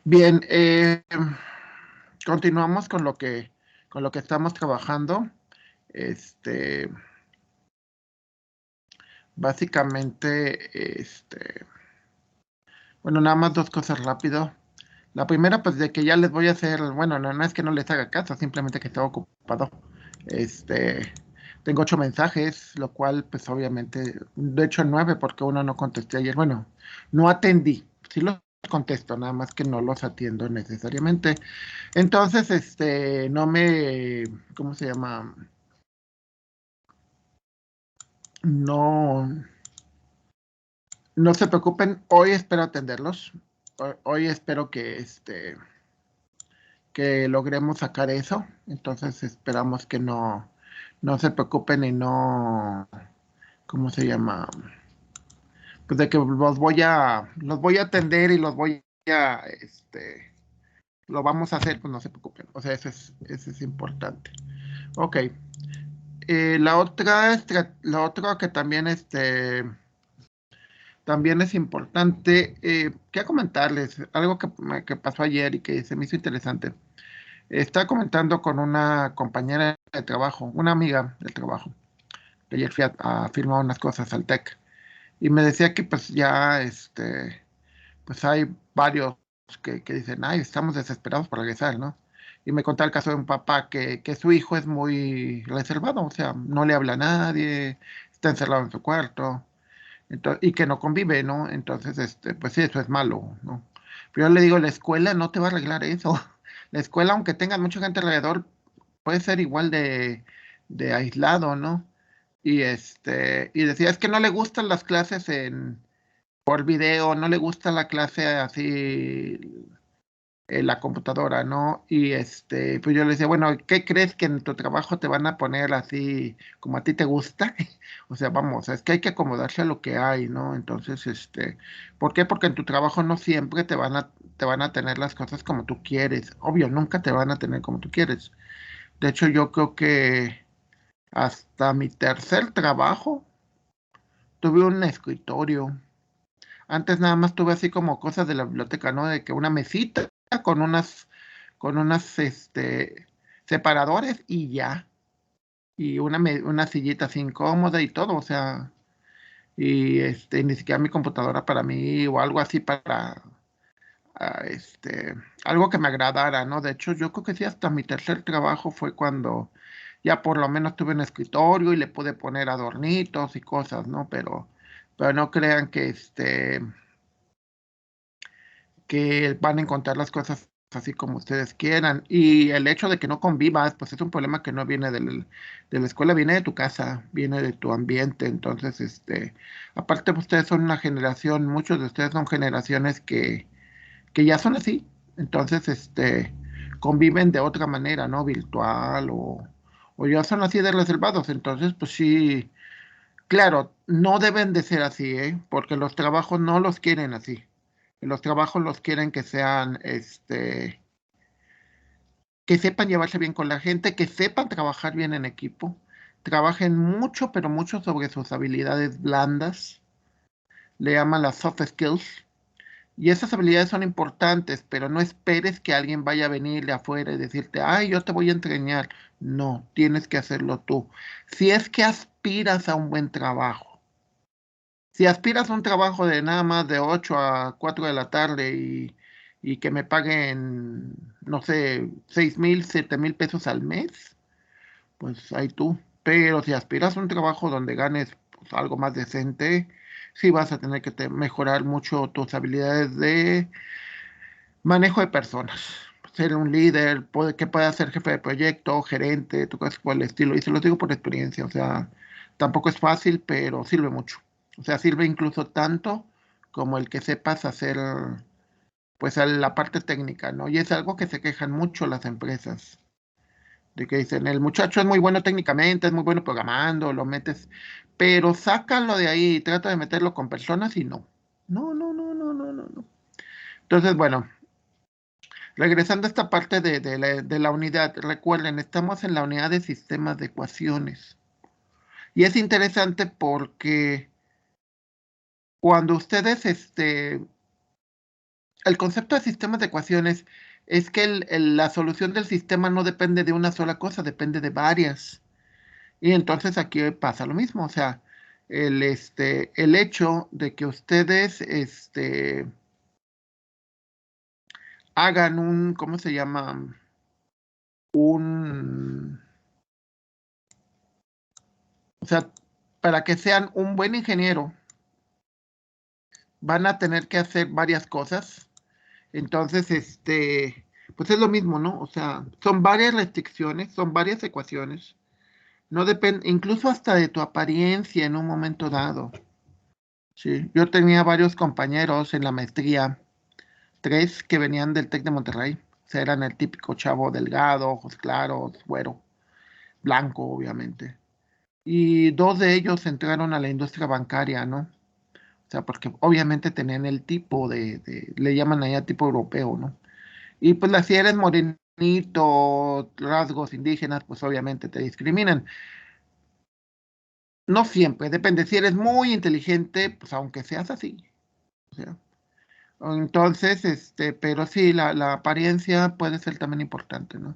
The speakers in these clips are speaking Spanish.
Bien, continuamos con lo que estamos trabajando. Este, básicamente, bueno, nada más dos cosas rápido. La primera, pues de que ya les voy a hacer, bueno, no es que no les haga caso, simplemente que estaba ocupado. Este, tengo 8 mensajes, lo cual, pues obviamente, de hecho 9 porque uno no contesté ayer. Bueno, no atendí, sí los contesto, nada más que no los atiendo necesariamente. Entonces, no me, ¿cómo se llama? No, no se preocupen, hoy espero atenderlos. Hoy espero que logremos sacar eso. Entonces esperamos que no se preocupen y no, ¿cómo se llama? Pues de que los voy a atender y lo vamos a hacer, pues no se preocupen. O sea, eso es importante. Ok. La otra que también, también es importante, quiero comentarles algo que pasó ayer y que se me hizo interesante. Estaba comentando con una compañera de trabajo, una amiga del trabajo, que ayer fui a firmar unas cosas al TEC, y me decía que pues ya, pues hay varios que dicen, ay, estamos desesperados por regresar, ¿no? Y me contaba el caso de un papá que su hijo es muy reservado, o sea, no le habla a nadie, está encerrado en su cuarto, y que no convive, ¿no? Entonces, pues sí, eso es malo, ¿no? Pero yo le digo, la escuela no te va a arreglar eso. La escuela, aunque tenga mucha gente alrededor, puede ser igual de aislado, ¿no? Y decía, es que no le gustan las clases por video, no le gusta la clase así en la computadora, ¿no? Pues yo le decía, bueno, ¿qué crees que en tu trabajo te van a poner así como a ti te gusta? O sea, vamos, es que hay que acomodarse a lo que hay, ¿no? Entonces, ¿por qué? Porque en tu trabajo no siempre te van a tener las cosas como tú quieres. Obvio, nunca te van a tener como tú quieres. De hecho, yo creo que hasta mi tercer trabajo tuve un escritorio. Antes nada más tuve así como cosas de la biblioteca, ¿no? De que una mesita con unas, separadores y ya. Y una sillita así incómoda y todo, o sea, ni siquiera mi computadora para mí o algo así para, ah, algo que me agradara, ¿no? De hecho, yo creo que sí, hasta mi tercer trabajo fue cuando ya por lo menos tuve un escritorio y le pude poner adornitos y cosas, ¿no? Pero no crean que van a encontrar las cosas así como ustedes quieran. Y el hecho de que no convivas, pues es un problema que no viene de la escuela, viene de tu casa, viene de tu ambiente. Entonces, aparte ustedes son una generación, muchos de ustedes son generaciones que ya son así. Entonces, conviven de otra manera, ¿no? Virtual o ya son así de reservados. Entonces, pues sí, claro, no deben de ser así, ¿eh? Porque los trabajos no los quieren así. Los trabajos los quieren que sean, que sepan llevarse bien con la gente, que sepan trabajar bien en equipo, trabajen mucho, pero mucho sobre sus habilidades blandas, le llaman las soft skills, y esas habilidades son importantes, pero no esperes que alguien vaya a venir de afuera y decirte, ay, yo te voy a enseñar. No, tienes que hacerlo tú. Si es que aspiras a un buen trabajo, si aspiras a un trabajo de nada más de 8 a 4 de la tarde y que me paguen, no sé, 6,000, 7,000 pesos al mes, pues ahí tú. Pero si aspiras a un trabajo donde ganes pues, algo más decente, sí vas a tener que mejorar mucho tus habilidades de manejo de personas. Ser un líder, que pueda ser jefe de proyecto, gerente, tu cosas por el estilo. Y se lo digo por experiencia, o sea, tampoco es fácil, pero sirve mucho. O sea, sirve incluso tanto como el que sepas hacer, pues, la parte técnica, ¿no? Y es algo que se quejan mucho las empresas, de que dicen, el muchacho es muy bueno técnicamente, es muy bueno programando, lo metes, pero sácalo de ahí y trata de meterlo con personas y no. No, no, no, no, no, no, no. Entonces, bueno, regresando a esta parte de la unidad, recuerden, estamos en la unidad de sistemas de ecuaciones. Y es interesante porque cuando ustedes el concepto de sistemas de ecuaciones es que la solución del sistema no depende de una sola cosa, depende de varias. Y entonces aquí pasa lo mismo, o sea, el hecho de que ustedes hagan un, ¿cómo se llama? Un, o sea, para que sean un buen ingeniero, van a tener que hacer varias cosas. Entonces, pues es lo mismo, ¿no? O sea, son varias restricciones, son varias ecuaciones. No depende, incluso hasta de tu apariencia en un momento dado. Sí, yo tenía varios compañeros en la maestría, tres que venían del TEC de Monterrey. O sea, eran el típico chavo delgado, ojos claros, güero, blanco, obviamente. Y dos de ellos entraron a la industria bancaria, ¿no? O sea, porque obviamente tenían el tipo le llaman allá tipo europeo, ¿no? Y pues si eres morenito, rasgos indígenas, pues obviamente te discriminan. No siempre, depende. Si eres muy inteligente, pues aunque seas así. O sea, entonces, pero sí, la apariencia puede ser también importante, ¿no?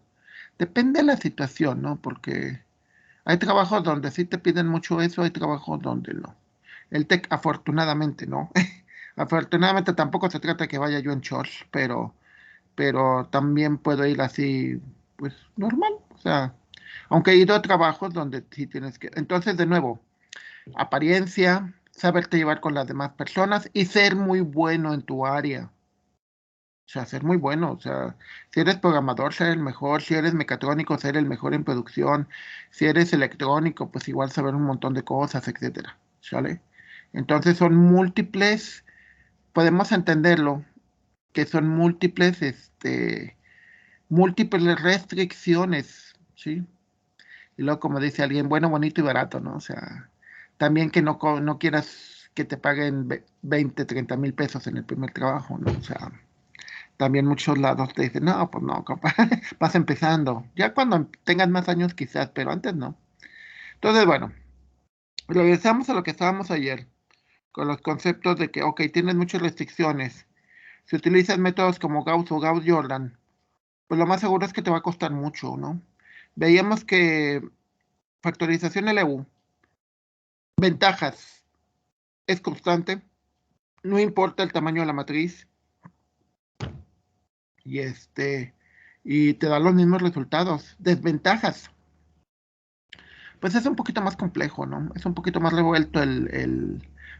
Depende de la situación, ¿no? Porque hay trabajos donde sí te piden mucho eso, hay trabajos donde no. El tech, afortunadamente, ¿no? Afortunadamente tampoco se trata de que vaya yo en shorts, pero también puedo ir así, pues normal. O sea, aunque he ido a trabajos donde sí tienes que. Entonces, de nuevo, apariencia, saberte llevar con las demás personas y ser muy bueno en tu área. O sea, ser muy bueno. O sea, si eres programador, ser el mejor. Si eres mecatrónico, ser el mejor en producción. Si eres electrónico, pues igual saber un montón de cosas, etcétera. ¿Sale? Entonces son múltiples, podemos entenderlo, que son múltiples restricciones, ¿sí? Y luego, como dice alguien, bueno, bonito y barato, ¿no? O sea, también que no quieras que te paguen 20, 30 mil pesos en el primer trabajo, ¿no? O sea, también muchos lados te dicen, no, pues no, compa, vas empezando. Ya cuando tengas más años quizás, pero antes no. Entonces, bueno, regresamos a lo que estábamos ayer, con los conceptos de que, ok, tienes muchas restricciones. Si utilizas métodos como Gauss o Gauss-Jordan, pues lo más seguro es que te va a costar mucho, ¿no? Veíamos que factorización LU, ventajas, es constante, no importa el tamaño de la matriz y y te da los mismos resultados. Desventajas, pues es un poquito más complejo, ¿no? Es un poquito más revuelto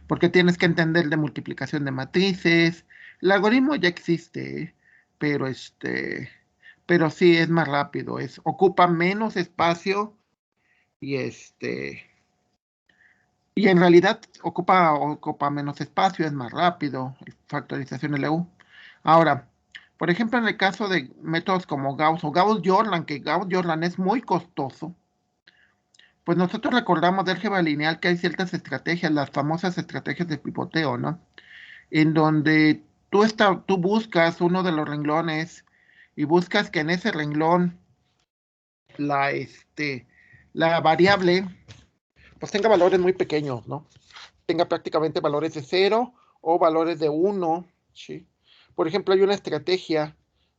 porque tienes que entender de multiplicación de matrices. El algoritmo ya existe, ¿eh? pero pero sí es más rápido, ocupa menos espacio y y en realidad ocupa menos espacio, es más rápido, factorización LU. Ahora, por ejemplo, en el caso de métodos como Gauss o Gauss-Jordan, que Gauss-Jordan es muy costoso, pues nosotros recordamos de álgebra lineal que hay ciertas estrategias, las famosas estrategias de pivoteo, ¿no? En donde tú buscas uno de los renglones y buscas que en ese renglón la, la variable pues tenga valores muy pequeños, ¿no? Tenga prácticamente valores de 0 o valores de 1, ¿sí? Por ejemplo, hay una estrategia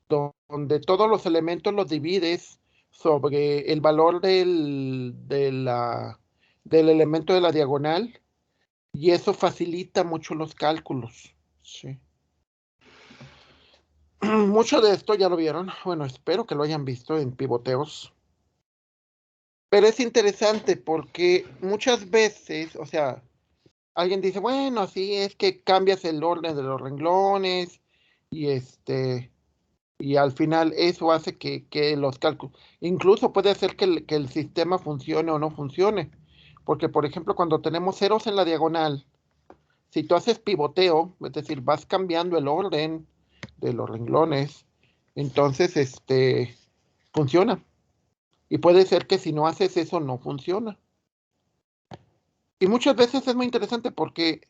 donde todos los elementos los divides sobre el valor del elemento de la diagonal y eso facilita mucho los cálculos, ¿sí? Mucho de esto ya lo vieron, bueno, espero que lo hayan visto en pivoteos, pero es interesante porque muchas veces, o sea, alguien dice, bueno, sí, es que cambias el orden de los renglones y y al final eso hace que los cálculos, incluso puede hacer que el sistema funcione o no funcione. Porque, por ejemplo, cuando tenemos ceros en la diagonal, si tú haces pivoteo, es decir, vas cambiando el orden de los renglones, entonces funciona. Y puede ser que si no haces eso, no funciona. Y muchas veces es muy interesante porque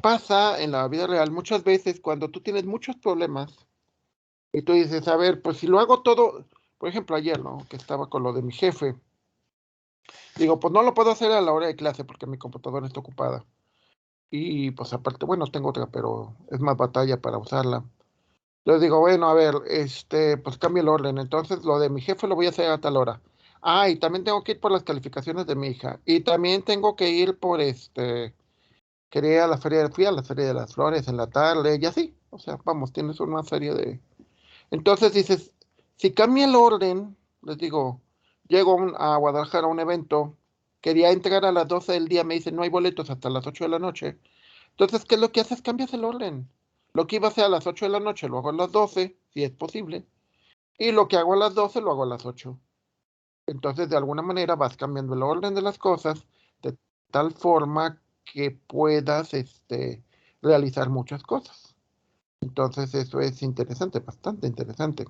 pasa en la vida real muchas veces cuando tú tienes muchos problemas y tú dices, a ver, pues si lo hago todo, por ejemplo, ayer, ¿no? Que estaba con lo de mi jefe, digo, pues no lo puedo hacer a la hora de clase porque mi computadora está ocupada. Y pues aparte, bueno, tengo otra, pero es más batalla para usarla. Yo digo, bueno, a ver, pues cambio el orden. Entonces, lo de mi jefe lo voy a hacer a tal hora. Ah, y también tengo que ir por las calificaciones de mi hija. Y también tengo que ir por quería ir a la feria, fui a la Feria de las Flores en la tarde y así. O sea, vamos, tienes una serie de... Entonces dices, si cambia el orden, les digo, llego a Guadalajara a un evento, quería entrar a las 12 del día, me dicen, no hay boletos hasta las 8 de la noche. Entonces, ¿qué es lo que haces? Cambias el orden. Lo que iba a hacer a las 8 de la noche lo hago a las 12 si es posible. Y lo que hago a las 12 lo hago a las 8. Entonces, de alguna manera vas cambiando el orden de las cosas de tal forma que puedas realizar muchas cosas. Entonces, eso es interesante, bastante interesante.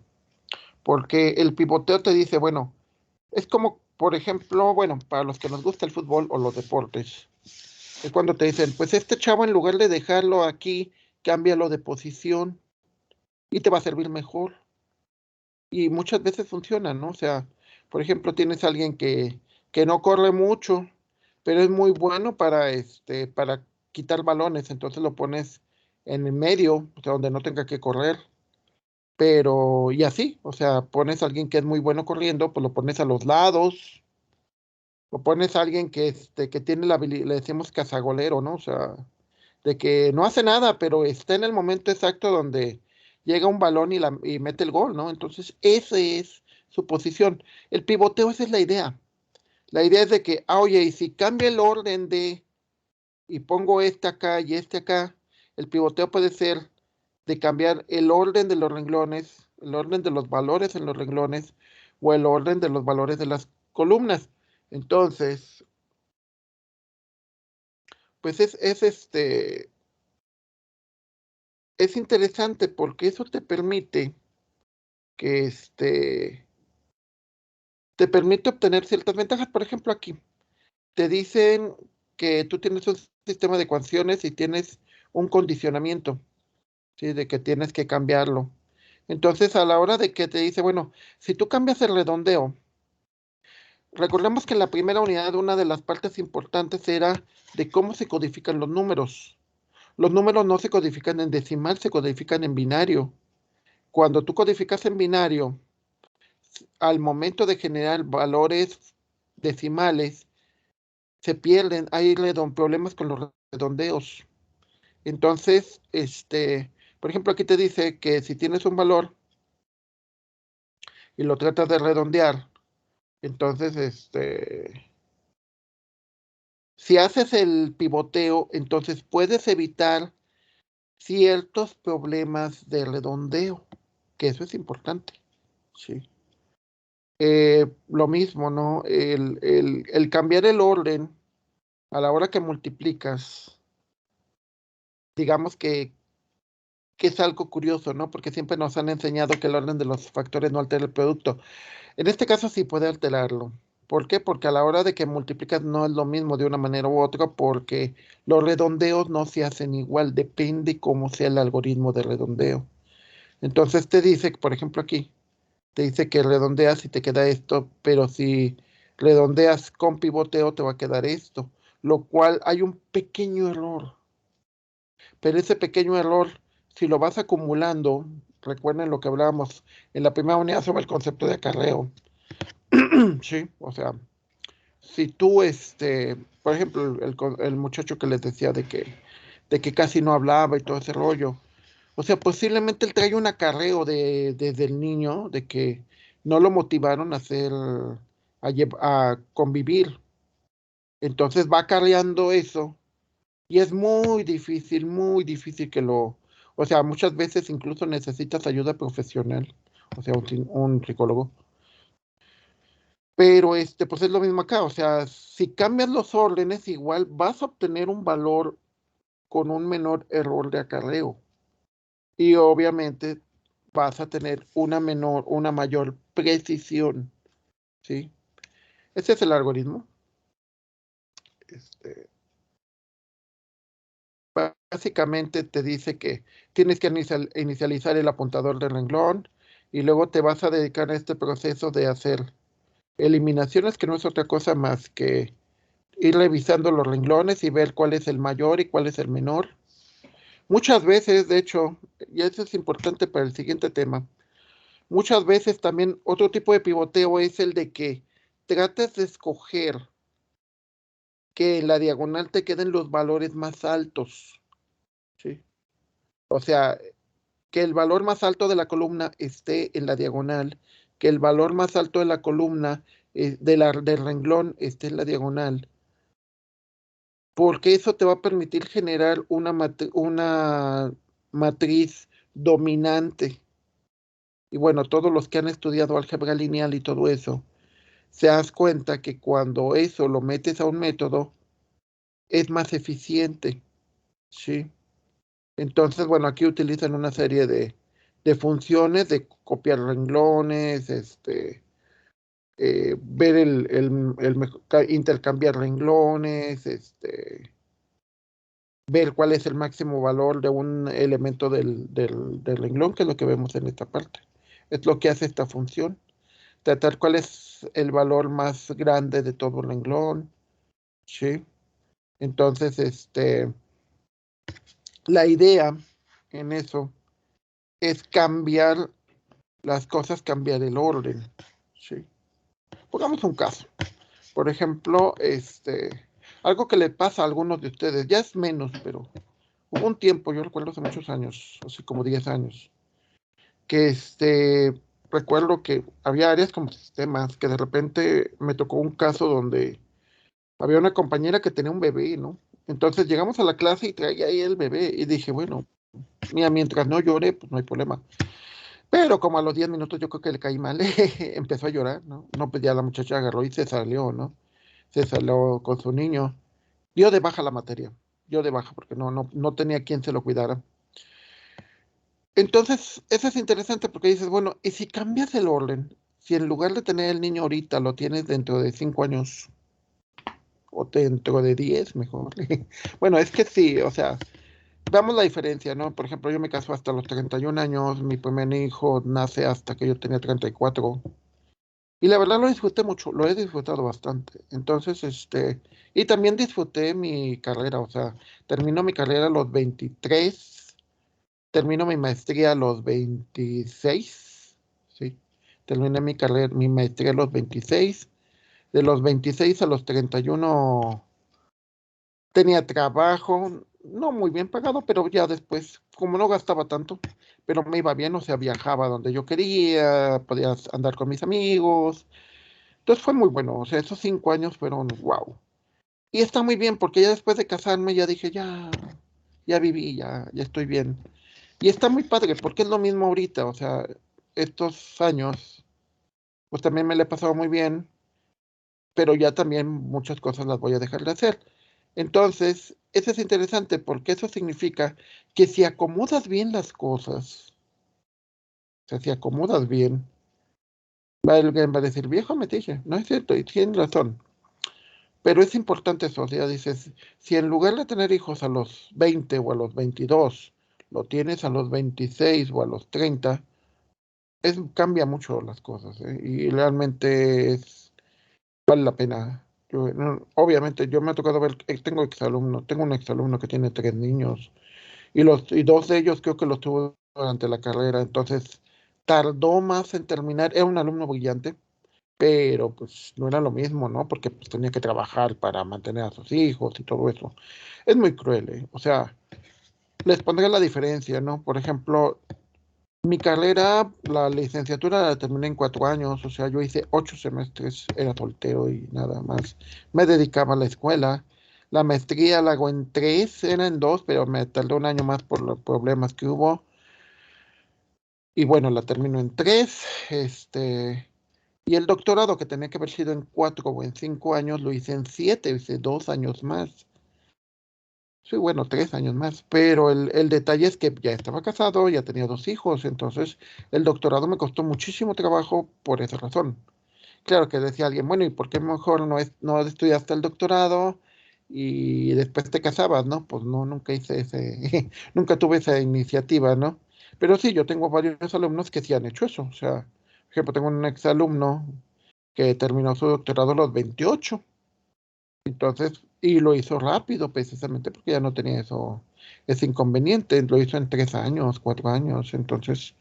Porque el pivoteo te dice, bueno, es como, por ejemplo, bueno, para los que nos gusta el fútbol o los deportes, es cuando te dicen, pues este chavo en lugar de dejarlo aquí, cámbialo de posición y te va a servir mejor. Y muchas veces funciona, ¿no? O sea, por ejemplo, tienes a alguien que no corre mucho, pero es muy bueno para quitar balones, entonces lo pones en el medio, o sea, donde no tenga que correr. Pero, y así, o sea, pones a alguien que es muy bueno corriendo, pues lo pones a los lados, o pones a alguien que tiene la habilidad, le decimos cazagolero, ¿no? O sea, de que no hace nada, pero está en el momento exacto donde llega un balón y mete el gol, ¿no? Entonces, esa es su posición. El pivoteo, esa es la idea. La idea es de que, oye, y si cambio el orden y pongo este acá y este acá, el pivoteo puede ser de cambiar el orden de los renglones, el orden de los valores en los renglones o el orden de los valores de las columnas. Entonces, pues es interesante porque eso que te permite obtener ciertas ventajas. Por ejemplo, aquí te dicen que tú tienes un sistema de ecuaciones y tienes un condicionamiento, ¿sí? De que tienes que cambiarlo. Entonces, a la hora de que te dice, bueno, si tú cambias el redondeo, recordemos que en la primera unidad una de las partes importantes era de cómo se codifican los números. Los números no se codifican en decimal, se codifican en binario. Cuando tú codificas en binario, al momento de generar valores decimales, se pierden, hay problemas con los redondeos. Entonces, por ejemplo, aquí te dice que si tienes un valor y lo tratas de redondear, entonces, si haces el pivoteo, entonces puedes evitar ciertos problemas de redondeo, que eso es importante, sí. Lo mismo, ¿no? El cambiar el orden a la hora que multiplicas, digamos que es algo curioso, ¿no? Porque siempre nos han enseñado que el orden de los factores no altera el producto. En este caso sí puede alterarlo. ¿Por qué? Porque a la hora de que multiplicas no es lo mismo de una manera u otra, porque los redondeos no se hacen igual, depende cómo sea el algoritmo de redondeo. Entonces te dice, por ejemplo aquí, te dice que redondeas y te queda esto, pero si redondeas con pivoteo te va a quedar esto, lo cual hay un pequeño error. Pero ese pequeño error, si lo vas acumulando, recuerden lo que hablábamos en la primera unidad sobre el concepto de acarreo. Sí, o sea, si tú, por ejemplo, el muchacho que les decía de que casi no hablaba y todo ese rollo, o sea, posiblemente él trae un acarreo desde el niño, de que no lo motivaron a hacer, a convivir. Entonces va acarreando eso y es muy difícil o sea, muchas veces incluso necesitas ayuda profesional, o sea, un psicólogo. Pero pues es lo mismo acá, o sea, si cambias los órdenes, igual vas a obtener un valor con un menor error de acarreo. Y obviamente vas a tener una mayor precisión, ¿sí? Ese es el algoritmo. Este, Básicamente te dice que tienes que inicializar el apuntador de renglón y luego te vas a dedicar a este proceso de hacer eliminaciones, que no es otra cosa más que ir revisando los renglones y ver cuál es el mayor y cuál es el menor. Muchas veces, de hecho, y eso es importante para el siguiente tema. Muchas veces también otro tipo de pivoteo es el de que trates de escoger que en la diagonal te queden los valores más altos, ¿sí? O sea, que el valor más alto de la columna esté en la diagonal, que el valor más alto de la columna del renglón esté en la diagonal, porque eso te va a permitir generar una matriz dominante. Y bueno, todos los que han estudiado álgebra lineal y todo eso, se das cuenta que cuando eso lo metes a un método, es más eficiente, ¿sí? Entonces, bueno, aquí utilizan una serie de funciones de copiar renglones, ver intercambiar renglones, ver cuál es el máximo valor de un elemento del renglón, que es lo que vemos en esta parte. Es lo que hace esta función. Tratar cuál es el valor más grande de todo el renglón, ¿sí? Entonces, la idea en eso es cambiar las cosas, cambiar el orden, ¿sí? Pongamos un caso. Por ejemplo, algo que le pasa a algunos de ustedes, ya es menos, pero hubo un tiempo, yo recuerdo hace muchos años, así como 10 años, que recuerdo que había áreas como sistemas, que de repente me tocó un caso donde había una compañera que tenía un bebé, ¿no? Entonces llegamos a la clase y traía ahí el bebé y dije, bueno, mira, mientras no llore, pues no hay problema. Pero como a los 10 minutos yo creo que le caí mal, empezó a llorar, ¿no? No, pues ya la muchacha agarró y se salió, ¿no? Se salió con su niño. Dio de baja la materia, dio de baja porque no tenía quien se lo cuidara. Entonces, eso es interesante porque dices, bueno, ¿y si cambias el orden? Si en lugar de tener el niño ahorita, lo tienes dentro de 5 años o dentro de 10 mejor. Bueno, es que sí, o sea, veamos la diferencia, ¿no? Por ejemplo, yo me caso hasta los 31 años, mi primer hijo nace hasta que yo tenía 34. Y la verdad lo disfruté mucho, lo he disfrutado bastante. Entonces, y también disfruté mi carrera, o sea, termino mi carrera a los 23, termino mi maestría a los 26, ¿sí? Terminé mi carrera, mi maestría a los 26, de los 26 a los 31 tenía trabajo, no muy bien pagado, pero ya después, como no gastaba tanto, pero me iba bien, o sea, viajaba donde yo quería, podía andar con mis amigos. Entonces fue muy bueno, o sea, esos 5 años fueron wow. Y está muy bien, porque ya después de casarme ya dije, ya viví, ya estoy bien. Y está muy padre, porque es lo mismo ahorita, o sea, estos años, pues también me la he pasado muy bien, pero ya también muchas cosas las voy a dejar de hacer. Entonces, eso es interesante, porque eso significa que si acomodas bien las cosas, o sea, si acomodas bien, alguien va a decir, viejo metiche, no es cierto, y tiene razón. Pero es importante eso, o sea, dices, si en lugar de tener hijos a los 20 o a los 22, lo tienes a los 26 o a los 30, cambia mucho las cosas, ¿eh? Y realmente vale la pena. Obviamente, yo me ha tocado ver, tengo un exalumno que tiene 3 niños, y 2 de ellos creo que los tuvo durante la carrera, entonces tardó más en terminar, era un alumno brillante, pero pues no era lo mismo, ¿no? Porque pues tenía que trabajar para mantener a sus hijos y todo eso. Es muy cruel, ¿eh? O sea, les pondré la diferencia, ¿no? Por ejemplo, mi carrera, la licenciatura la terminé en 4 años, o sea, yo hice 8 semestres, era soltero y nada más. Me dedicaba a la escuela. La maestría la hago en 3, era en 2, pero me tardó un año más por los problemas que hubo. Y bueno, la termino en 3. Y el doctorado, que tenía que haber sido en 4 o en 5 años, lo hice en 7, hice 2 años más. Sí, bueno, 3 años más. Pero el detalle es que ya estaba casado, ya tenía 2 hijos, entonces el doctorado me costó muchísimo trabajo por esa razón. Claro que decía alguien, bueno, ¿y por qué mejor no estudiaste el doctorado y después te casabas, ¿no? Pues no, nunca hice nunca tuve esa iniciativa, ¿no? Pero sí, yo tengo varios alumnos que sí han hecho eso. O sea, por ejemplo, tengo un exalumno que terminó su doctorado a los 28. Entonces, y lo hizo rápido precisamente porque ya no tenía eso. es inconveniente. Lo hizo en 3 años, 4 años. Entonces,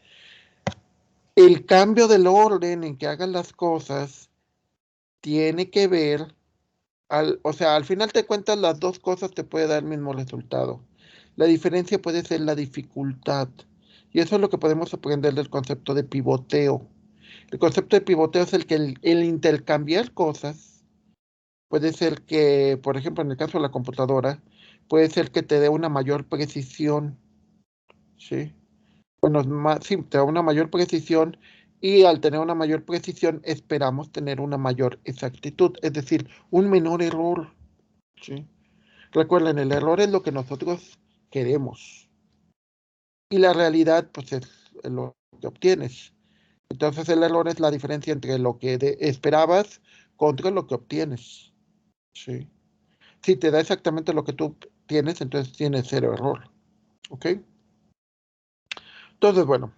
el cambio del orden en que hagan las cosas tiene que ver, o sea, al final te cuentas las dos cosas te puede dar el mismo resultado. La diferencia puede ser la dificultad. Y eso es lo que podemos aprender del concepto de pivoteo. El concepto de pivoteo es el que el intercambiar cosas puede ser que, por ejemplo, en el caso de la computadora, puede ser que te dé una mayor precisión, ¿sí? Bueno, sí, te da una mayor precisión y al tener una mayor precisión esperamos tener una mayor exactitud, es decir, un menor error, ¿sí? Recuerden, el error es lo que nosotros queremos y la realidad, pues, es lo que obtienes. Entonces, el error es la diferencia entre lo que esperabas contra lo que obtienes, ¿sí? Si te da exactamente lo que tú tienes, entonces tienes cero error, ¿ok? Entonces, bueno,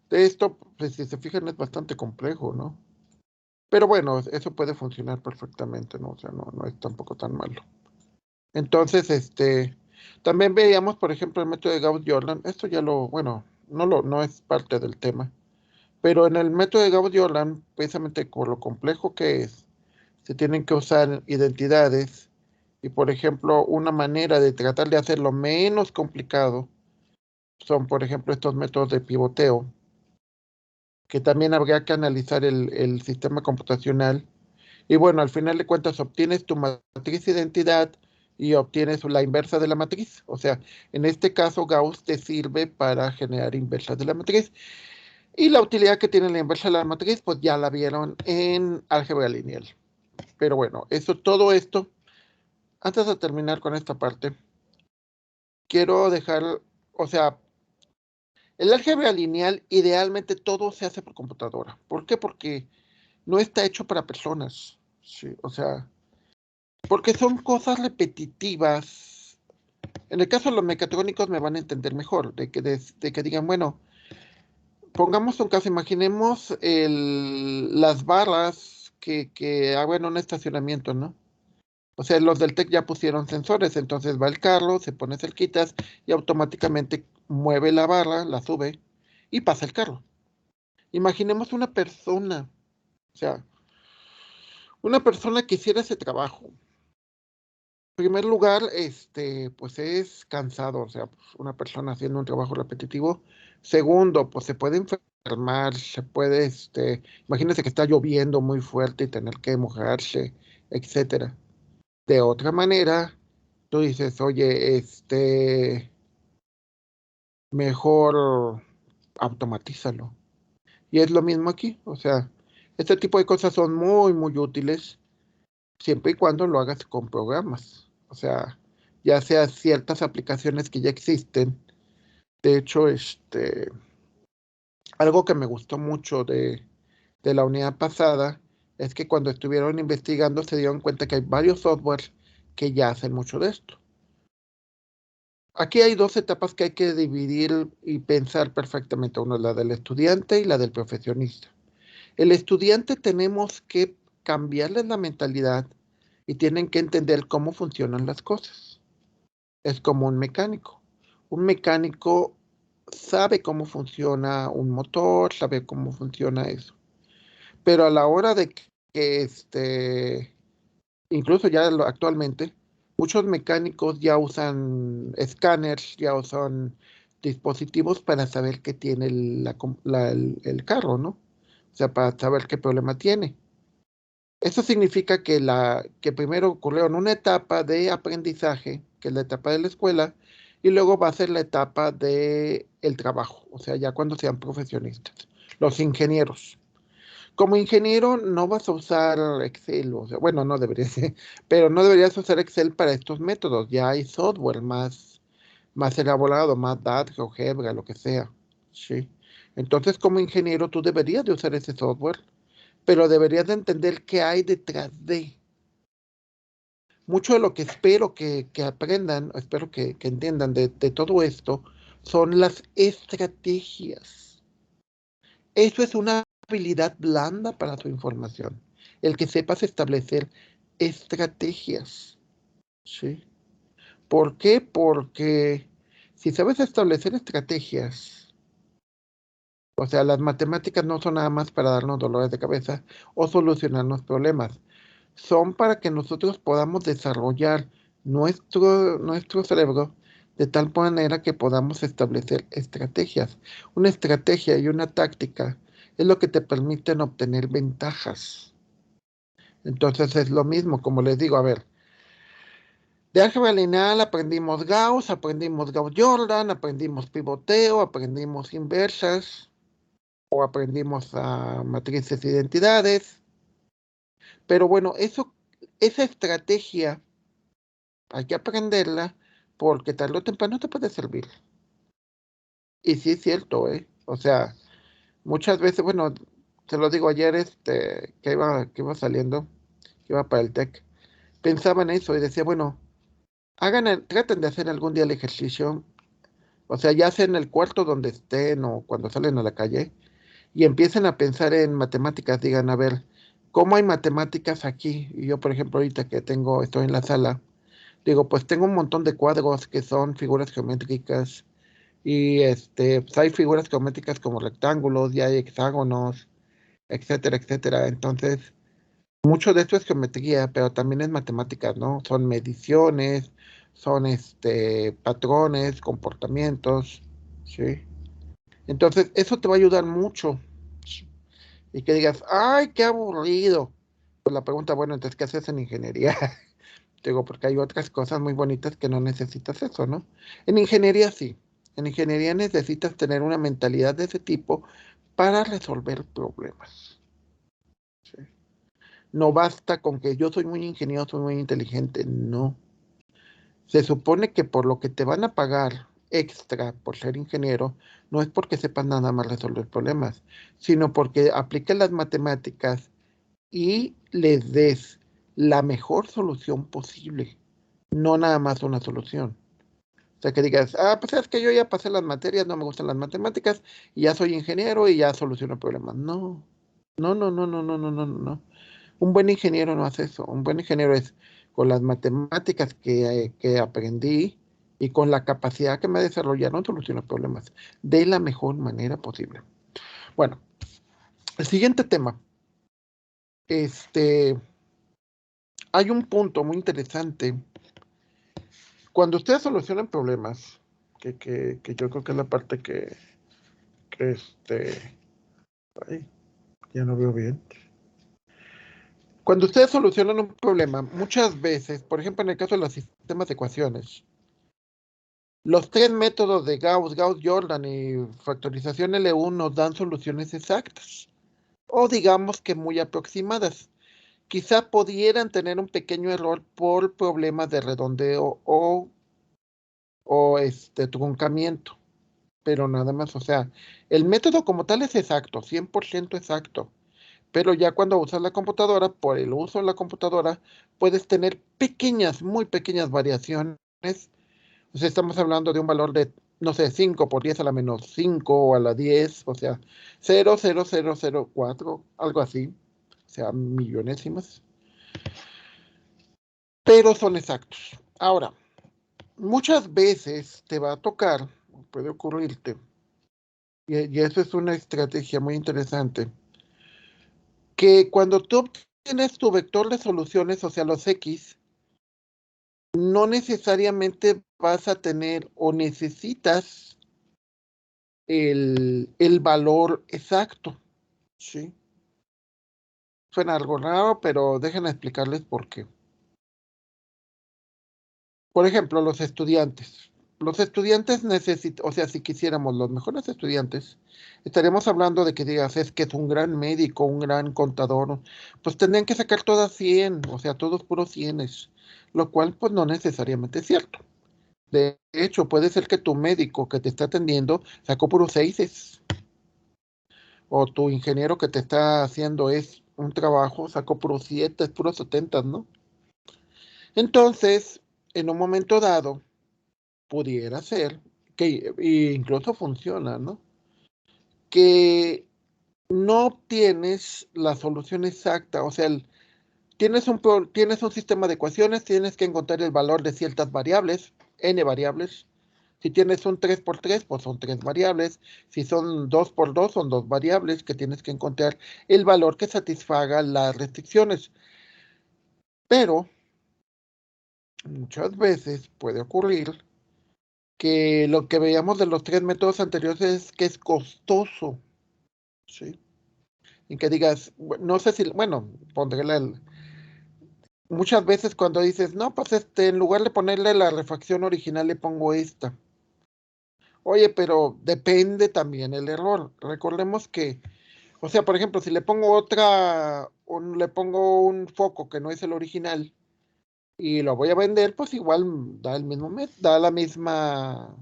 de esto, pues, si se fijan, es bastante complejo, ¿no? Pero bueno, eso puede funcionar perfectamente, ¿no? O sea, no es tampoco tan malo. Entonces, también veíamos, por ejemplo, el método de Gauss-Jordan. Esto ya bueno, no es parte del tema. Pero en el método de Gauss-Jordan, precisamente por lo complejo que es, se tienen que usar identidades. Y, por ejemplo, una manera de tratar de hacerlo menos complicado son, por ejemplo, estos métodos de pivoteo, que también habría que analizar el sistema computacional. Y bueno, al final de cuentas obtienes tu matriz de identidad y obtienes la inversa de la matriz. O sea, en este caso Gauss te sirve para generar inversas de la matriz. Y la utilidad que tiene la inversa de la matriz, pues ya la vieron en álgebra lineal. Pero bueno, todo esto, antes de terminar con esta parte, quiero dejar, o sea, el álgebra lineal idealmente todo se hace por computadora. ¿Por qué? Porque no está hecho para personas. Sí, o sea, porque son cosas repetitivas. En el caso de los mecatrónicos me van a entender mejor, de que digan, bueno, pongamos un caso, imaginemos las barras que hago en un estacionamiento, ¿no? O sea, los del TEC ya pusieron sensores, entonces va el carro, se pone cerquitas y automáticamente mueve la barra, la sube y pasa el carro. Imaginemos una persona, o sea, una persona que hiciera ese trabajo. En primer lugar, pues es cansado, o sea, pues, una persona haciendo un trabajo repetitivo. Segundo, pues se puede enfermar, imagínense que está lloviendo muy fuerte y tener que mojarse, etcétera. De otra manera, tú dices, oye, mejor automatízalo. Y es lo mismo aquí, o sea, este tipo de cosas son muy, muy útiles siempre y cuando lo hagas con programas. O sea, ya sea ciertas aplicaciones que ya existen. De hecho, algo que me gustó mucho de la unidad pasada es que cuando estuvieron investigando se dieron cuenta que hay varios softwares que ya hacen mucho de esto. Aquí hay dos etapas que hay que dividir y pensar perfectamente. Una es la del estudiante y la del profesionista. El estudiante tenemos que cambiarles la mentalidad y tienen que entender cómo funcionan las cosas. Es como un mecánico. Un mecánico sabe cómo funciona un motor, sabe cómo funciona eso. Pero a la hora de que incluso ya actualmente, muchos mecánicos ya usan escáneres, ya usan dispositivos para saber qué tiene el carro, ¿no? O sea, para saber qué problema tiene. Eso significa que primero ocurrió en una etapa de aprendizaje, que es la etapa de la escuela, y luego va a ser la etapa de el trabajo, o sea, ya cuando sean profesionistas, los ingenieros. Como ingeniero no vas a usar Excel, o sea, bueno, no deberías, pero no deberías usar Excel para estos métodos. Ya hay software más elaborado, más DAT, GeoGebra, lo que sea, ¿sí? Entonces, como ingeniero, tú deberías de usar ese software, pero deberías de entender qué hay detrás de. Mucho de lo que espero que aprendan, espero que entiendan de todo esto, son las estrategias. Eso es una habilidad blanda para tu información. El que sepas establecer estrategias, ¿sí? ¿Por qué? Porque si sabes establecer estrategias, o sea, las matemáticas no son nada más para darnos dolores de cabeza o solucionarnos problemas, son para que nosotros podamos desarrollar nuestro cerebro de tal manera que podamos establecer estrategias. Una estrategia y una táctica es lo que te permiten obtener ventajas. Entonces es lo mismo, como les digo, a ver, de álgebra lineal aprendimos Gauss-Jordan, aprendimos pivoteo, aprendimos inversas o aprendimos matrices de identidades. Pero bueno, esa estrategia hay que aprenderla porque tarde o temprano te puede servir. Y sí es cierto, ¿eh? O sea, muchas veces, bueno, te lo digo ayer, que iba saliendo, que iba para el TEC, pensaba en eso y decía, bueno, traten de hacer algún día el ejercicio, o sea, ya sea en el cuarto donde estén o cuando salen a la calle, y empiecen a pensar en matemáticas, digan, a ver, ¿cómo hay matemáticas aquí? Y yo, por ejemplo, ahorita que estoy en la sala, digo, pues tengo un montón de cuadros que son figuras geométricas y pues hay figuras geométricas como rectángulos, y hay hexágonos, etcétera, etcétera. Entonces, mucho de esto es geometría, pero también es matemáticas, ¿no? Son mediciones, son patrones, comportamientos, ¿sí? Entonces, eso te va a ayudar mucho. Y que digas, ¡ay, qué aburrido! Pues la pregunta, bueno, entonces, ¿qué haces en ingeniería? Digo, porque hay otras cosas muy bonitas que no necesitas eso, ¿no? En ingeniería sí. En ingeniería necesitas tener una mentalidad de ese tipo para resolver problemas. ¿Sí? No basta con que yo soy muy ingenioso, soy muy inteligente. No. Se supone que por lo que te van a pagar extra por ser ingeniero, no es porque sepas nada más resolver problemas, sino porque apliques las matemáticas y les des la mejor solución posible, no nada más una solución. O sea, que digas, pues es que yo ya pasé las materias, no me gustan las matemáticas, y ya soy ingeniero y ya soluciono problemas. No, no, no, no, no, no, no, no, no. Un buen ingeniero no hace eso. Un buen ingeniero es con las matemáticas que aprendí y con la capacidad que me desarrollaron, solucionar problemas de la mejor manera posible. Bueno, el siguiente tema. Este, hay un punto muy interesante. Cuando ustedes solucionan problemas, que yo creo que es la parte que ay, ya no veo bien. Cuando ustedes solucionan un problema, muchas veces, por ejemplo, en el caso de los sistemas de ecuaciones, los tres métodos de Gauss, Gauss-Jordan y factorización L1 nos dan soluciones exactas, o digamos que muy aproximadas. Quizá pudieran tener un pequeño error por problemas de redondeo o truncamiento, pero nada más. O sea, el método como tal es exacto, 100% exacto. Pero ya cuando usas la computadora, por el uso de la computadora, puedes tener pequeñas, muy pequeñas variaciones. O sea, estamos hablando de un valor de, no sé, 5 por 10 a la menos 5 o a la 10, o sea, 0,0004, algo así, o sea, millonésimas, pero son exactos. Ahora, muchas veces te va a tocar, puede ocurrirte, y eso es una estrategia muy interesante, que cuando tú obtienes tu vector de soluciones, o sea, los X, no necesariamente vas a tener o necesitas el valor exacto, ¿sí? Suena algo raro, pero déjenme explicarles por qué. Por ejemplo, los estudiantes. Los estudiantes necesitan, o sea, si quisiéramos los mejores estudiantes, estaríamos hablando de que digas, es que es un gran médico, un gran contador, pues tendrían que sacar todas 100, o sea, todos puros 100, lo cual pues no necesariamente es cierto. De hecho, puede ser que tu médico que te está atendiendo sacó puros 6, o tu ingeniero que te está haciendo es un trabajo, sacó puros 7, puros 70, ¿no? Entonces, en un momento dado, pudiera ser que e incluso funciona, ¿no? Que no obtienes la solución exacta, o sea, tienes un sistema de ecuaciones, tienes que encontrar el valor de ciertas variables, n variables. Si tienes un 3 por 3, pues son 3 variables. Si son 2 por 2, son 2 variables que tienes que encontrar el valor que satisfaga las restricciones. Pero muchas veces puede ocurrir que lo que veíamos de los 3 métodos anteriores es que es costoso, ¿sí? En que digas, no sé si, bueno, muchas veces cuando dices, no, pues en lugar de ponerle la refacción original, le pongo esta. Oye, pero depende también el error. Recordemos que, o sea, por ejemplo, si le pongo le pongo un foco que no es el original y lo voy a vender, pues igual da el mismo mes, da la misma.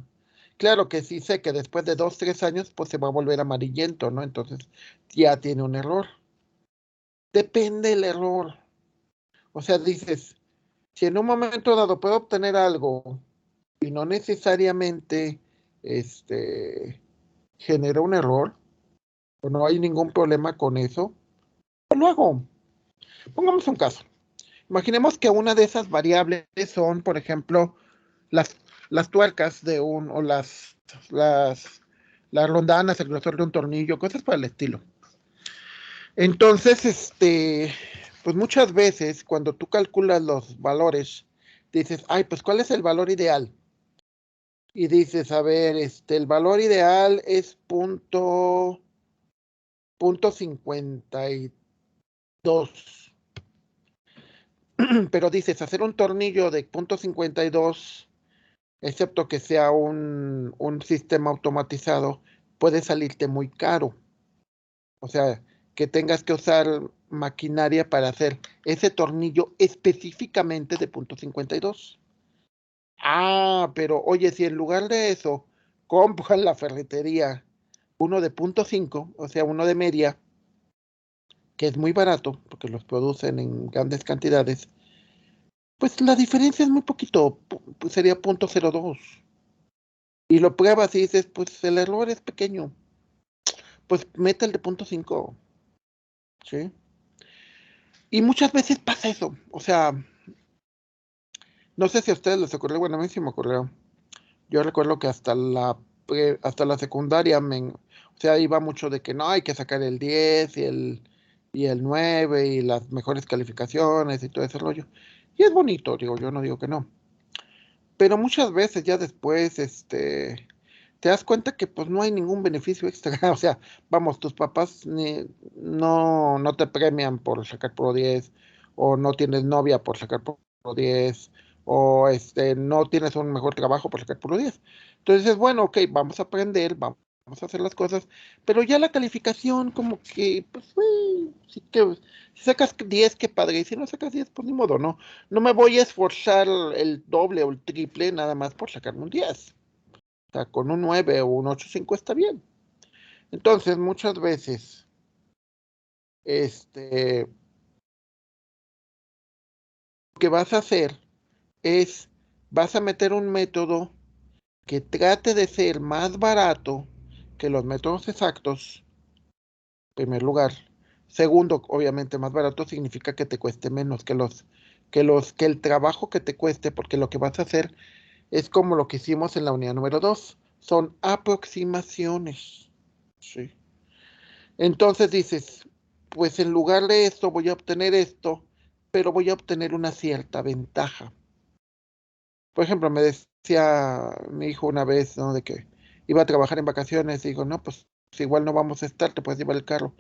Claro que sí sé que después de 2, 3 años, pues se va a volver amarillento, ¿no? Entonces ya tiene un error. Depende el error. O sea, dices, si en un momento dado puedo obtener algo y no necesariamente genera un error, o no hay ningún problema con eso, pues lo hago. Pongamos un caso. Imaginemos que una de esas variables son, por ejemplo, las, las tuercas o las rondanas, el grosor de un tornillo, cosas por el estilo. Entonces, pues muchas veces cuando tú calculas los valores, dices, ay, pues ¿cuál es el valor ideal? Y dices, a ver, el valor ideal es punto 52. Pero dices, hacer un tornillo de punto 52, excepto que sea un sistema automatizado, puede salirte muy caro. O sea, que tengas que usar maquinaria para hacer ese tornillo específicamente de punto 52. Ah, pero oye, si en lugar de eso compran la ferretería uno de punto 5, o sea, uno de media, que es muy barato porque los producen en grandes cantidades, pues la diferencia es muy poquito, pues sería punto 02. Y lo pruebas y dices, pues el error es pequeño, pues mete el de punto 5, ¿sí? Y muchas veces pasa eso, o sea, no sé si a ustedes les ocurrió, bueno, a mí sí me ocurrió. Yo recuerdo que hasta la secundaria, o sea, iba mucho de que no, hay que sacar el 10 y el 9 y las mejores calificaciones y todo ese rollo. Y es bonito, digo, yo no digo que no. Pero muchas veces ya después, te das cuenta que pues no hay ningún beneficio extra. O sea, vamos, tus papás no te premian por sacar Pro 10, o no tienes novia por sacar Pro 10, o no tienes un mejor trabajo por sacar Pro 10. Entonces es bueno, ok, vamos a aprender, vamos a hacer las cosas, pero ya la calificación como que, pues, sí que, si sacas 10, qué padre, y si no sacas 10, pues ni modo, no me voy a esforzar el doble o el triple nada más por sacarme un 10. O sea, con un 9 o un 8.5 está bien. Entonces, muchas veces, lo que vas a hacer es, vas a meter un método que trate de ser más barato que los métodos exactos, en primer lugar. Segundo, obviamente, más barato significa que te cueste menos que el trabajo que te cueste, porque lo que vas a hacer es como lo que hicimos en la unidad número 2, son aproximaciones. Sí. Entonces dices, pues en lugar de esto voy a obtener esto, pero voy a obtener una cierta ventaja. Por ejemplo, me decía mi hijo una vez, ¿no? De que iba a trabajar en vacaciones y digo, no, pues igual no vamos a estar, te puedes llevar el carro.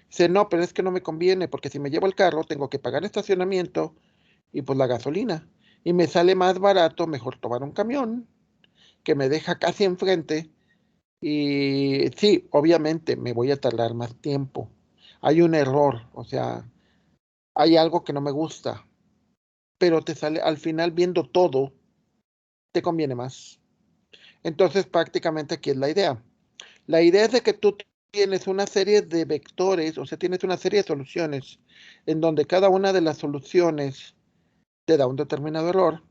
Dice, no, pero es que no me conviene porque si me llevo el carro tengo que pagar estacionamiento y pues la gasolina. Y me sale más barato, mejor tomar un camión que me deja casi enfrente. Y sí, obviamente me voy a tardar más tiempo. Hay un error, o sea, hay algo que no me gusta, pero te sale al final viendo todo, te conviene más. Entonces, prácticamente aquí es la idea. La idea es de que tú tienes una serie de vectores, o sea, tienes una serie de soluciones en donde cada una de las soluciones te da un determinado error.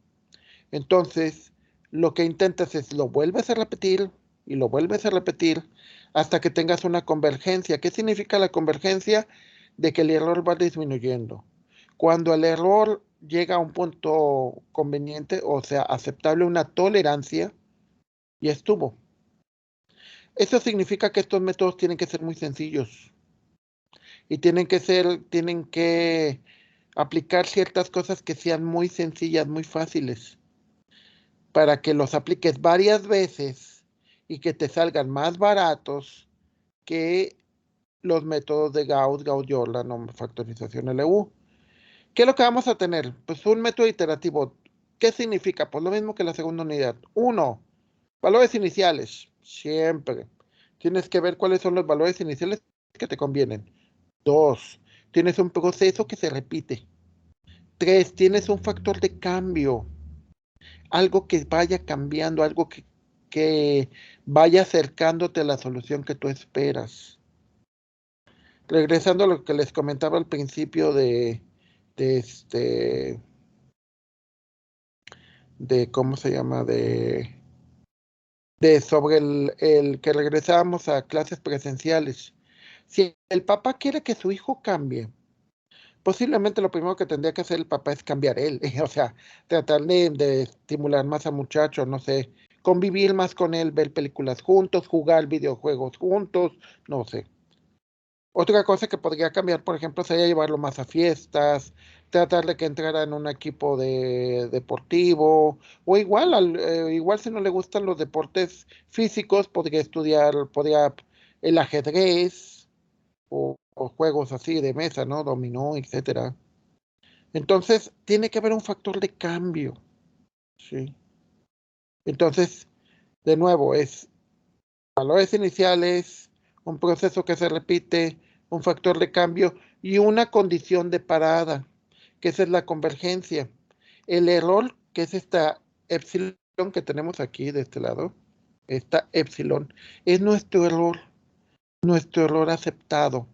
Entonces, lo que intentas es lo vuelves a repetir y lo vuelves a repetir hasta que tengas una convergencia. ¿Qué significa la convergencia? De que el error va disminuyendo. Cuando el error llega a un punto conveniente, o sea, aceptable, una tolerancia, y estuvo. Eso significa que estos métodos tienen que ser muy sencillos y tienen que aplicar ciertas cosas que sean muy sencillas, muy fáciles, para que los apliques varias veces y que te salgan más baratos que los métodos de Gauss, Gauss-Jordan o factorización LU. ¿Qué es lo que vamos a tener? Pues un método iterativo. ¿Qué significa? Pues lo mismo que la segunda unidad. Uno, valores iniciales. Siempre. Tienes que ver cuáles son los valores iniciales que te convienen. Dos, tienes un proceso que se repite. Tres, tienes un factor de cambio. Algo que vaya cambiando, algo que vaya acercándote a la solución que tú esperas. Regresando a lo que les comentaba al principio de este, de ¿cómo se llama? De sobre el que regresábamos a clases presenciales. Si el papá quiere que su hijo cambie, posiblemente lo primero que tendría que hacer el papá es cambiar él, o sea, tratar de estimular más al muchacho, no sé, convivir más con él, ver películas juntos, jugar videojuegos juntos, no sé. Otra cosa que podría cambiar, por ejemplo, sería llevarlo más a fiestas, tratar de que entrara en un equipo deportivo, o igual, igual si no le gustan los deportes físicos, podría el ajedrez o juegos así de mesa, ¿no? Dominó, etcétera. Entonces, tiene que haber un factor de cambio, ¿sí? Entonces, de nuevo, es valores iniciales, un proceso que se repite, un factor de cambio y una condición de parada, que esa es la convergencia. El error, que es esta epsilon que tenemos aquí de este lado, esta epsilon, es nuestro error aceptado.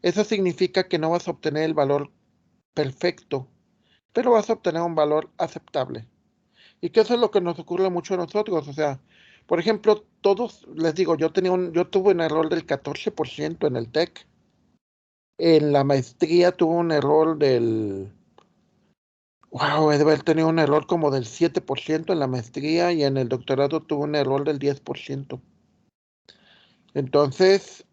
Eso significa que no vas a obtener el valor perfecto, pero vas a obtener un valor aceptable. Y que eso es lo que nos ocurre mucho a nosotros. O sea, por ejemplo, todos, les digo, yo tuve un error del 14% en el TEC. En la maestría tuve un error wow, he de haber tenido un error como del 7% en la maestría y en el doctorado tuve un error del 10%. Entonces,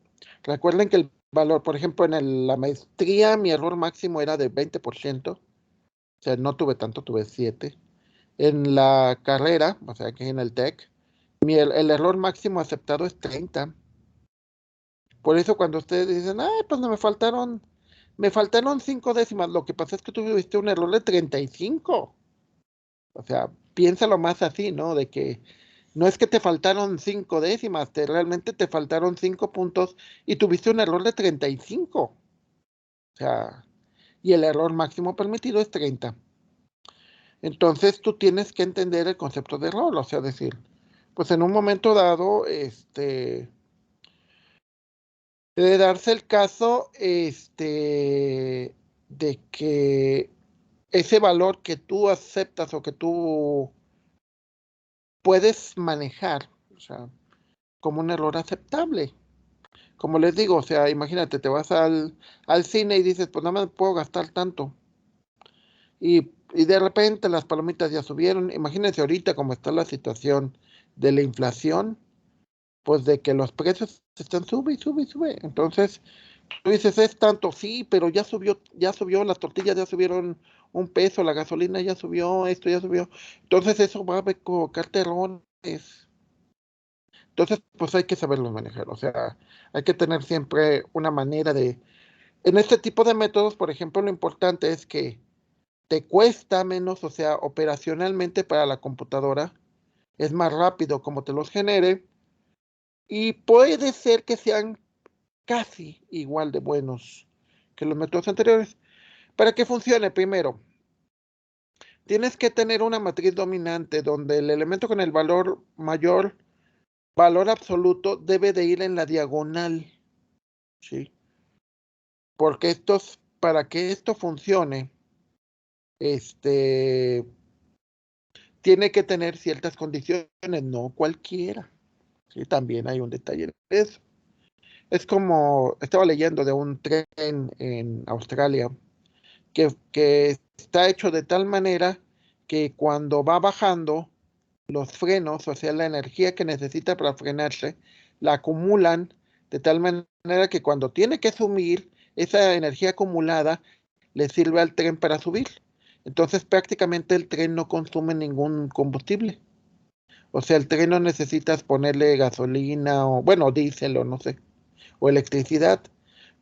recuerden que el valor, por ejemplo, la maestría mi error máximo era de 20%. O sea, no tuve tanto, tuve 7. En la carrera, o sea, aquí en el TEC, el error máximo aceptado es 30. Por eso cuando ustedes dicen, ay, pues no me faltaron 5 décimas, lo que pasa es que tuviste un error de 35. O sea, piénsalo más así, ¿no? De que no es que te faltaron 5 décimas, realmente te faltaron 5 puntos y tuviste un error de 35. O sea, y el error máximo permitido es 30. Entonces tú tienes que entender el concepto de error, o sea, decir, pues en un momento dado, debe darse el caso, de que ese valor que tú aceptas o que tú puedes manejar, o sea, como un error aceptable. Como les digo, o sea, imagínate, te vas al cine y dices, pues nada más puedo gastar tanto. Y de repente las palomitas ya subieron. Imagínense ahorita cómo está la situación de la inflación, pues de que los precios están sube y sube y sube. Entonces, tú dices, es tanto, sí, pero ya subió, las tortillas ya subieron 1 peso, la gasolina ya subió, esto ya subió. Entonces, eso va a provocar terrones. Entonces, pues hay que saberlo manejar. O sea, hay que tener siempre una manera de. En este tipo de métodos, por ejemplo, lo importante es que te cuesta menos, o sea, operacionalmente para la computadora, es más rápido como te los genere, y puede ser que sean casi igual de buenos que los métodos anteriores. Para que funcione, primero, tienes que tener una matriz dominante donde el elemento con el valor mayor, valor absoluto, debe de ir en la diagonal, ¿sí? Porque para que esto funcione, este, tiene que tener ciertas condiciones, no cualquiera, ¿sí? También hay un detalle en eso. Es como, estaba leyendo de un tren en Australia que está hecho de tal manera que cuando va bajando los frenos, o sea, la energía que necesita para frenarse, la acumulan de tal manera que cuando tiene que subir, esa energía acumulada le sirve al tren para subir. Entonces prácticamente el tren no consume ningún combustible. O sea, el tren no necesitas ponerle gasolina o, bueno, diésel o no sé, o electricidad,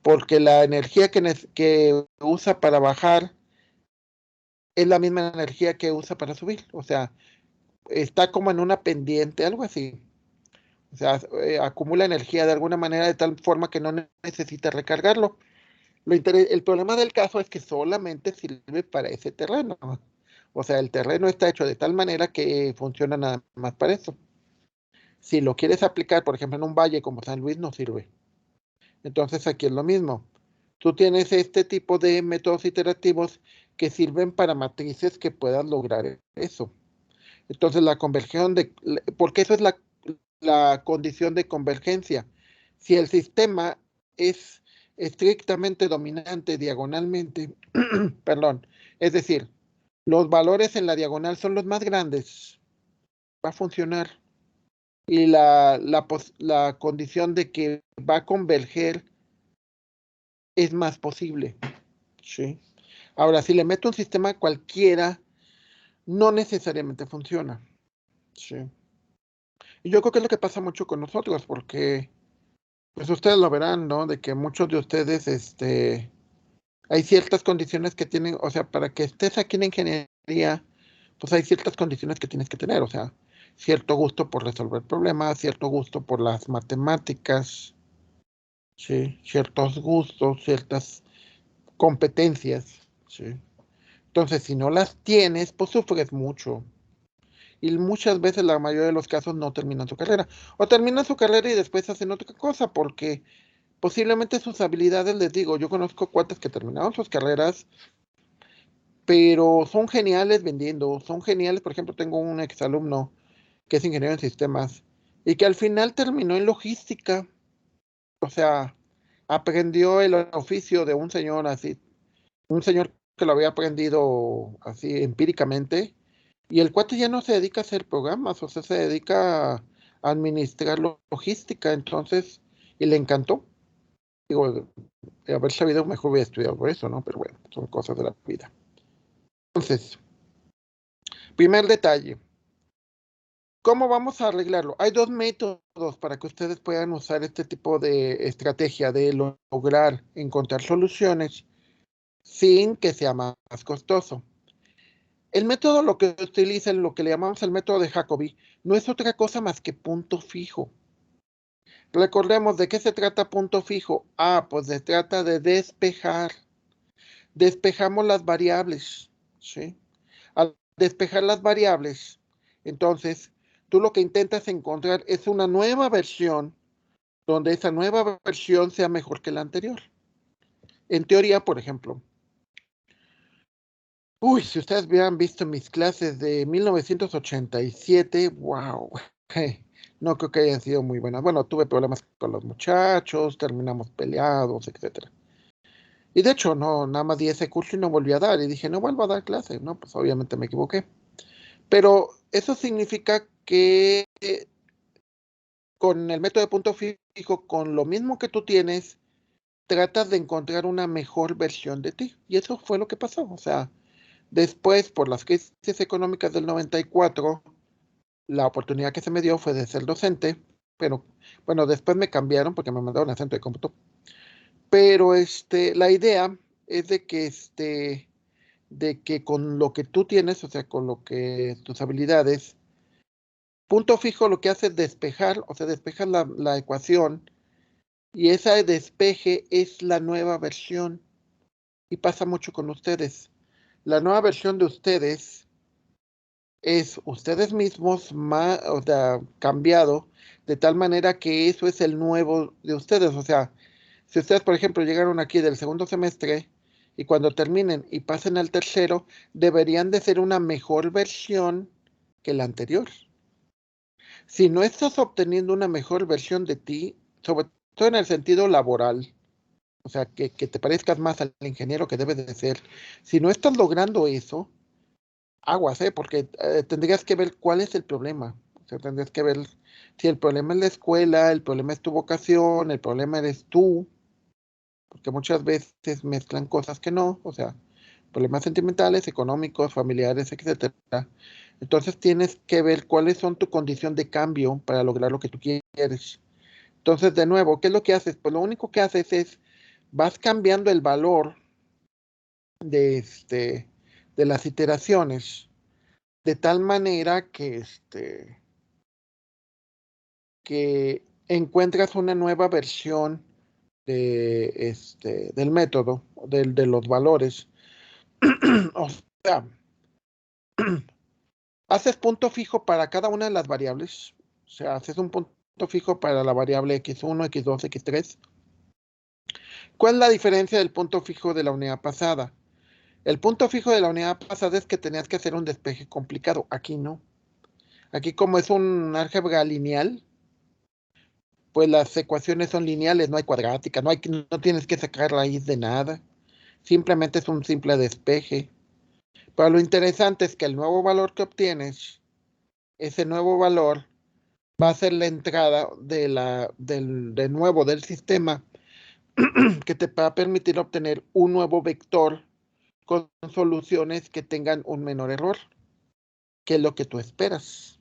porque la energía que usa para bajar es la misma energía que usa para subir. O sea, está como en una pendiente, algo así. O sea, acumula energía de alguna manera de tal forma que no necesita recargarlo. El problema del caso es que solamente sirve para ese terreno. O sea, el terreno está hecho de tal manera que funciona nada más para eso. Si lo quieres aplicar, por ejemplo, en un valle como San Luis, no sirve. Entonces aquí es lo mismo. Tú tienes este tipo de métodos iterativos que sirven para matrices que puedan lograr eso. Entonces la conversión porque eso es la condición de convergencia. Si el sistema es estrictamente dominante diagonalmente, perdón, es decir, los valores en la diagonal son los más grandes, va a funcionar. Y la condición de que va a converger es más posible. ¿Sí? Ahora, si le meto un sistema cualquiera, no necesariamente funciona. ¿Sí? Y yo creo que es lo que pasa mucho con nosotros, porque pues ustedes lo verán, ¿no? De que muchos de ustedes, hay ciertas condiciones que tienen, o sea, para que estés aquí en ingeniería, pues hay ciertas condiciones que tienes que tener, o sea, cierto gusto por resolver problemas, cierto gusto por las matemáticas, ¿sí? Ciertos gustos, ciertas competencias, ¿sí? Entonces, si no las tienes, pues sufres mucho. Y muchas veces, la mayoría de los casos, no terminan su carrera. O terminan su carrera y después hacen otra cosa, porque posiblemente sus habilidades, les digo, yo conozco cuates que terminaron sus carreras, pero son geniales vendiendo, son geniales. Por ejemplo, tengo un exalumno que es ingeniero en sistemas y que al final terminó en logística. O sea, aprendió el oficio de un señor así, un señor que lo había aprendido así empíricamente, y el cuate ya no se dedica a hacer programas, o sea, se dedica a administrar logística. Entonces, y le encantó. Digo, de haber sabido, mejor hubiera estudiado por eso, ¿no? Pero bueno, son cosas de la vida. Entonces, primer detalle, ¿cómo vamos a arreglarlo? Hay dos métodos para que ustedes puedan usar este tipo de estrategia de lograr encontrar soluciones sin que sea más costoso. El método, lo que utiliza, lo que le llamamos el método de Jacobi, no es otra cosa más que punto fijo. Recordemos de qué se trata punto fijo. Pues se trata de despejar. Despejamos las variables, ¿sí? Al despejar las variables, entonces, tú lo que intentas encontrar es una nueva versión donde esa nueva versión sea mejor que la anterior. En teoría, por ejemplo, si ustedes hubieran visto mis clases de 1987, wow, no creo que hayan sido muy buenas. Bueno, tuve problemas con los muchachos, terminamos peleados, etcétera. Y de hecho, no, nada más di ese curso y no volví a dar. Y dije, no vuelvo a dar clase, ¿no? Pues obviamente me equivoqué. Pero eso significa que con el método de punto fijo, con lo mismo que tú tienes, tratas de encontrar una mejor versión de ti. Y eso fue lo que pasó. O sea, después, por las crisis económicas del 94, la oportunidad que se me dio fue de ser docente, pero bueno, después me cambiaron porque me mandaron al centro de cómputo. Pero la idea es de que con lo que tú tienes, o sea, con lo que tus habilidades, punto fijo lo que hace es despejar, o sea, despejar la ecuación, y esa despeje es la nueva versión. Y pasa mucho con ustedes. La nueva versión de ustedes es ustedes mismos, o sea, cambiado, de tal manera que eso es el nuevo de ustedes. O sea, si ustedes, por ejemplo, llegaron aquí del segundo semestre y cuando terminen y pasen al tercero, deberían de ser una mejor versión que la anterior. Si no estás obteniendo una mejor versión de ti, sobre todo en el sentido laboral, O sea, que te parezcas más al ingeniero que debes de ser. Si no estás logrando eso, aguas, porque tendrías que ver cuál es el problema. O sea, tendrías que ver si el problema es la escuela, el problema es tu vocación, el problema eres tú, porque muchas veces mezclan cosas que no, o sea, problemas sentimentales, económicos, familiares, etcétera. Entonces tienes que ver cuáles son tu condición de cambio para lograr lo que tú quieres. Entonces, de nuevo, ¿qué es lo que haces? Pues lo único que haces es vas cambiando el valor de, de las iteraciones de tal manera que encuentras una nueva versión del método, de los valores. O sea, haces punto fijo para cada una de las variables. O sea, haces un punto fijo para la variable x1, x2, x3. ¿Cuál es la diferencia del punto fijo de la unidad pasada? El punto fijo de la unidad pasada es que tenías que hacer un despeje complicado. Aquí no. Aquí como es un álgebra lineal, pues las ecuaciones son lineales, no hay cuadrática, no tienes que sacar raíz de nada. Simplemente es un simple despeje. Pero lo interesante es que el nuevo valor que obtienes, ese nuevo valor va a ser la entrada de nuevo del sistema que te va a permitir obtener un nuevo vector con soluciones que tengan un menor error, que es lo que tú esperas.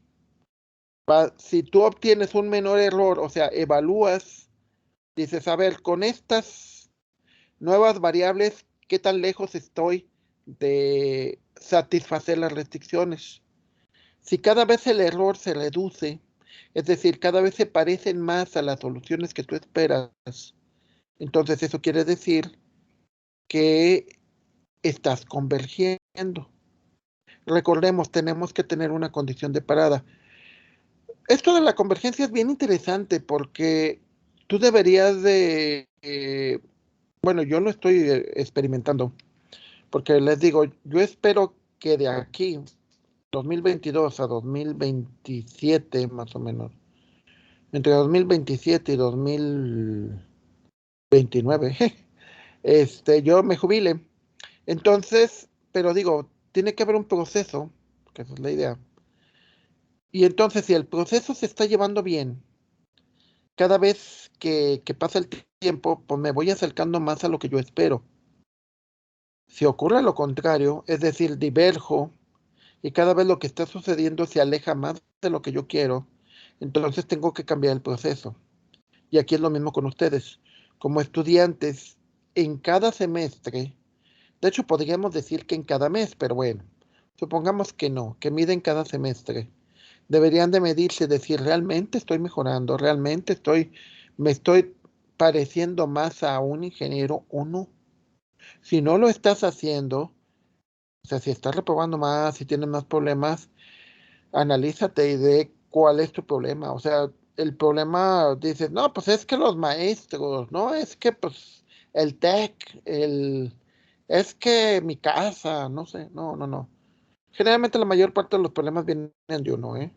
Si tú obtienes un menor error, o sea, evalúas, dices, a ver, con estas nuevas variables, ¿qué tan lejos estoy de satisfacer las restricciones? Si cada vez el error se reduce, es decir, cada vez se parecen más a las soluciones que tú esperas, entonces eso quiere decir que estás convergiendo. Recordemos, tenemos que tener una condición de parada. Esto de la convergencia es bien interesante porque tú deberías bueno, yo lo estoy experimentando, porque les digo, yo espero que de aquí, 2022 a 2027 más o menos, entre 2027 y 2029, yo me jubile. Entonces, pero digo, tiene que haber un proceso, que esa es la idea. Y entonces, si el proceso se está llevando bien, cada vez que pasa el tiempo, pues me voy acercando más a lo que yo espero. Si ocurre lo contrario, es decir, diverjo, y cada vez lo que está sucediendo se aleja más de lo que yo quiero, entonces tengo que cambiar el proceso. Y aquí es lo mismo con ustedes. Como estudiantes, en cada semestre, de hecho podríamos decir que en cada mes, pero bueno, supongamos que no, que miden cada semestre. Deberían de medirse, decir, realmente estoy mejorando, realmente me estoy pareciendo más a un ingeniero o no. Si no lo estás haciendo, o sea, si estás reprobando más, si tienes más problemas, analízate y ve cuál es tu problema. O sea, el problema, dices, no, pues es que los maestros, no, es que pues el TEC, es que mi casa, no sé, no, no, no. Generalmente la mayor parte de los problemas vienen de uno, ¿eh?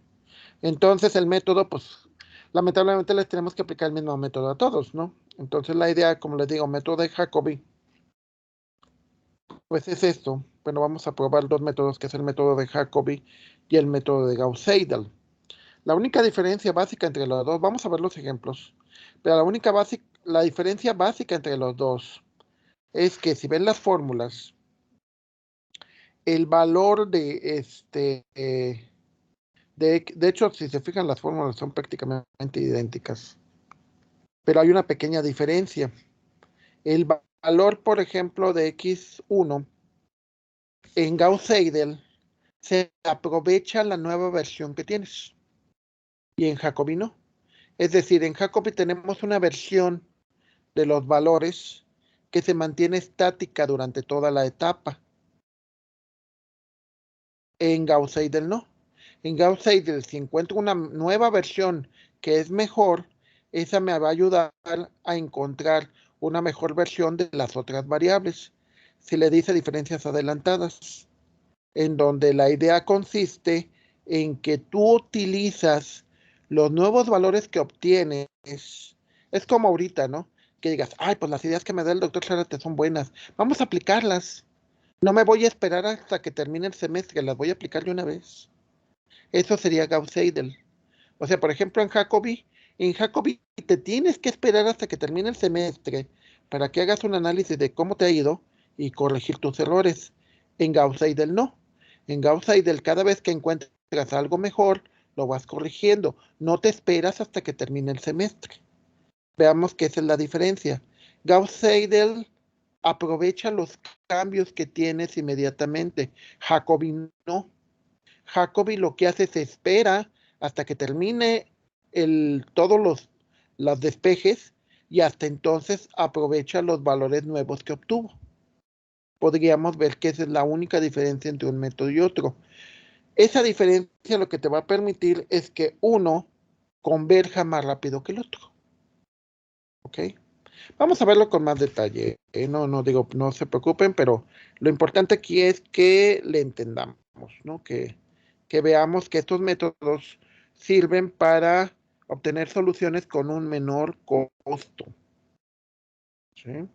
Entonces el método, pues lamentablemente les tenemos que aplicar el mismo método a todos, ¿no? Entonces la idea, como les digo, método de Jacobi, pues es esto. Bueno, vamos a probar dos métodos, que es el método de Jacobi y el método de Gauss-Seidel. La única diferencia básica entre los dos, vamos a ver los ejemplos, pero la diferencia básica entre los dos es que si ven las fórmulas, el valor de hecho, si se fijan, las fórmulas son prácticamente idénticas, pero hay una pequeña diferencia. El valor, por ejemplo, de x1 en Gauss-Seidel se aprovecha la nueva versión que tienes y en Jacobi no. Es decir, en Jacobi tenemos una versión de los valores que se mantiene estática durante toda la etapa. En Gauss-Seidel no. En Gauss-Seidel, si encuentro una nueva versión que es mejor, esa me va a ayudar a encontrar una mejor versión de las otras variables. Se le dice diferencias adelantadas, en donde la idea consiste en que tú utilizas los nuevos valores que obtienes. Es como ahorita, ¿no? que digas, ay, pues las ideas que me da el doctor Zárate son buenas, vamos a aplicarlas. No me voy a esperar hasta que termine el semestre, las voy a aplicar de una vez. Eso sería Gauss-Seidel. O sea, por ejemplo, en Jacobi te tienes que esperar hasta que termine el semestre para que hagas un análisis de cómo te ha ido y corregir tus errores. En Gauss-Seidel no. En Gauss-Seidel cada vez que encuentras algo mejor, lo vas corrigiendo. No te esperas hasta que termine el semestre. Veamos qué es la diferencia. Gauss-Seidel aprovecha los cambios que tienes inmediatamente. Jacobi no. Jacobi lo que hace es espera hasta que termine todos los despejes y hasta entonces aprovecha los valores nuevos que obtuvo. Podríamos ver que esa es la única diferencia entre un método y otro. Esa diferencia lo que te va a permitir es que uno converja más rápido que el otro. ¿Ok? Vamos a verlo con más detalle. No digo, no se preocupen, pero lo importante aquí es que le entendamos, ¿no? Que veamos que estos métodos sirven para obtener soluciones con un menor costo. ¿Sí?